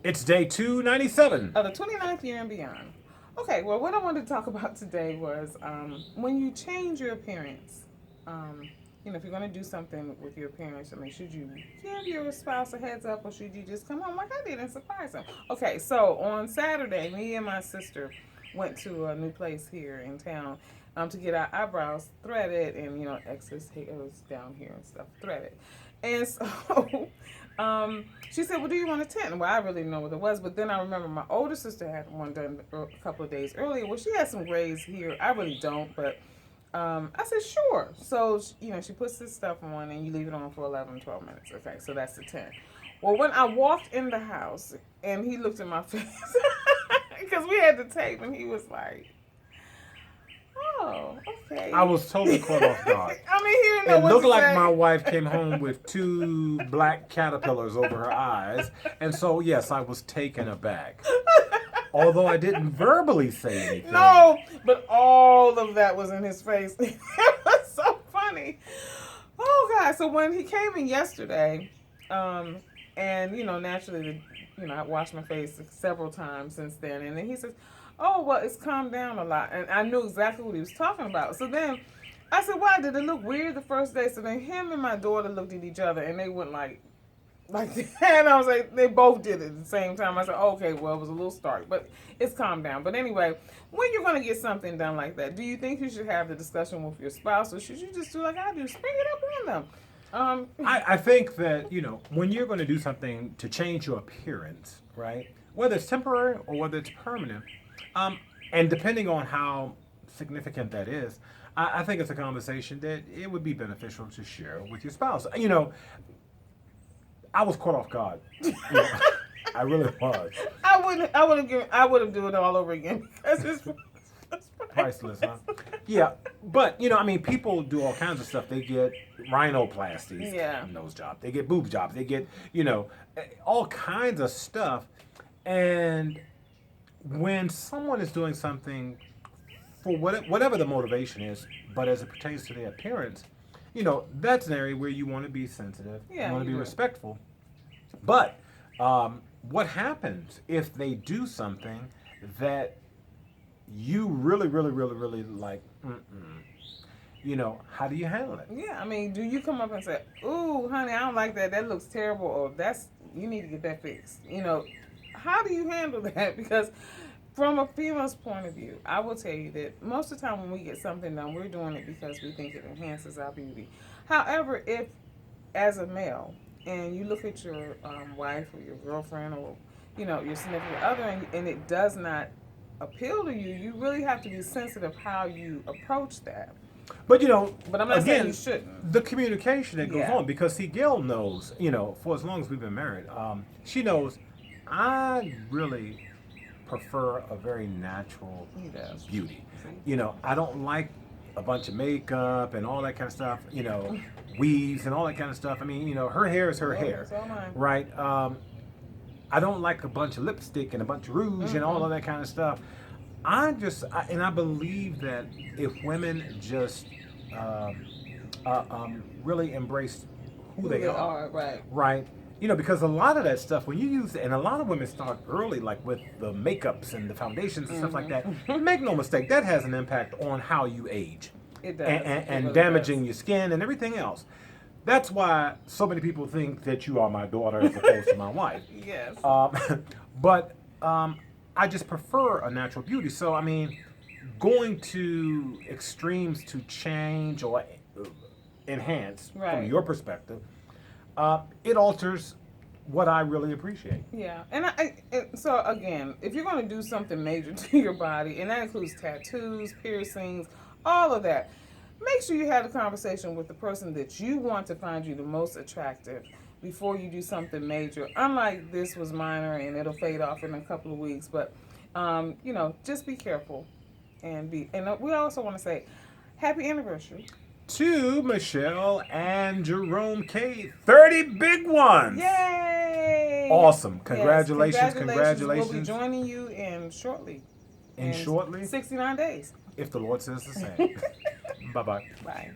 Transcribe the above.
It's day 297. of the 29th year and beyond. Okay, well, what I wanted to talk about today was when you change your appearance. If you're going to do something with your appearance, I mean, should you give your spouse a heads up or should you just come home like I did and surprise them? Okay, so on Saturday, me and my sister went to a new place here in town to get our eyebrows threaded and, excess hairs down here and stuff threaded. And so she said, well, do you want a tint? Well, I really didn't know what it was, but then I remember my older sister had one done a couple of days earlier. Well, she had some grays here. I really don't, but I said, sure. So, she puts this stuff on and you leave it on for 11, 12 minutes. Okay, so that's the tint. Well, when I walked in the house and he looked in my face, because we had the tape, and he was like, oh, okay. I was totally caught off guard. I mean, he didn't know It what looked to like say. my wife came home with 2 black caterpillars over her eyes. And so, yes, I was taken aback. Although I didn't verbally say anything. No, but all of that was in his face. It was so funny. Oh, God. So when he came in yesterday, and, naturally, I washed my face several times since then. And then he says, oh, well, it's calmed down a lot. And I knew exactly what he was talking about. So then I said, why? Did it look weird the first day? So then him and my daughter looked at each other and they went like that. And I was like, they both did it at the same time. I said, okay, well, it was a little stark, but it's calmed down. But anyway, when you're going to get something done like that, do you think you should have the discussion with your spouse or should you just do like I do, spring it up on them? I think that, when you're going to do something to change your appearance, right, whether it's temporary or whether it's permanent, and depending on how significant that is, I think it's a conversation that it would be beneficial to share with your spouse. I was caught off guard. I really was. I would have done it all over again because it's Priceless, huh? Yeah, but people do all kinds of stuff. They get rhinoplasties, nose job. They get boob jobs. They get, all kinds of stuff. And when someone is doing something for whatever the motivation is, but as it pertains to their appearance, that's an area where you want to be sensitive. You want to be respectful. But what happens if they do something that you really, really, really, really like? How do you handle it? Yeah, I mean, do you come up and say, ooh, honey, I don't like that. That looks terrible. Or you need to get that fixed. How do you handle that? Because from a female's point of view, I will tell you that most of the time when we get something done, we're doing it because we think it enhances our beauty. However, if as a male, and you look at your wife or your girlfriend or, your significant other, and it does not appeal to you, you really have to be sensitive how you approach that. But but I'm not saying you shouldn't. The communication that goes on, because Gail knows, for as long as we've been married, she knows I really prefer a very natural beauty. I don't like a bunch of makeup and all that kind of stuff, weaves and all that kind of stuff. I mean, her hair is her hair, so mine. right? I don't like a bunch of lipstick and a bunch of rouge and all of that kind of stuff. I believe that if women just really embrace who they are, right? Because a lot of that stuff, when you use it, and a lot of women start early, like with the makeups and the foundations and stuff like that, make no mistake, that has an impact on how you age. It does. And really damaging your skin and everything else. That's why so many people think that you are my daughter as opposed to my wife. Yes. But I just prefer a natural beauty. So, going to extremes to change or enhance, from your perspective, it alters what I really appreciate. Yeah, and so again, if you're going to do something major to your body, and that includes tattoos, piercings, all of that, make sure you have a conversation with the person that you want to find you the most attractive before you do something major. Unlike this was minor and it'll fade off in a couple of weeks, but just be careful and we also want to say happy anniversary to Michelle and Jerome K. 30 big ones. Yay! Awesome. Congratulations. Congratulations. We'll be joining you in shortly. In shortly? 69 days. If the Lord says the same. Bye-bye. Bye.